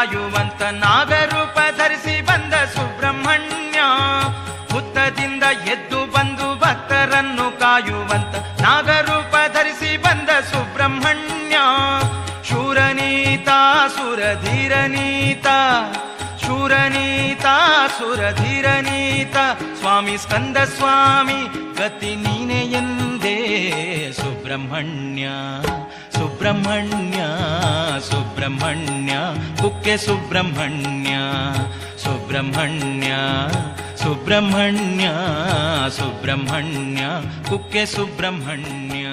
ಕಾಯುವಂತ ನಾಗರೂಪ ಧರಿಸಿ ಬಂದ ಸುಬ್ರಹ್ಮಣ್ಯ, ಹುತ್ತದಿಂದ ಎದ್ದು ಬಂದು ಭಕ್ತರನ್ನು ಕಾಯುವಂತ ನಾಗರೂಪ ಧರಿಸಿ ಬಂದ ಸುಬ್ರಹ್ಮಣ್ಯ. ಶೂರನೀತ ಸುರಧೀರನೀತ, ಶೂರನೀತ ಸುರಧೀರನೀತ, ಸ್ವಾಮಿ ಸ್ಕಂದ ಸ್ವಾಮಿ ಗತಿ ನೀನೆ ಎಂದೇ ಸುಬ್ರಹ್ಮಣ್ಯ. ಸುಬ್ರಹ್ಮಣ್ಯ ಸುಬ್ರಹ್ಮಣ್ಯ ಕುಕ್ಕೆ ಸುಬ್ರಹ್ಮಣ್ಯ, ಸುಬ್ರಹ್ಮಣ್ಯ ಸುಬ್ರಹ್ಮಣ್ಯ ಸುಬ್ರಹ್ಮಣ್ಯ ಕುಕ್ಕೆ ಸುಬ್ರಹ್ಮಣ್ಯ.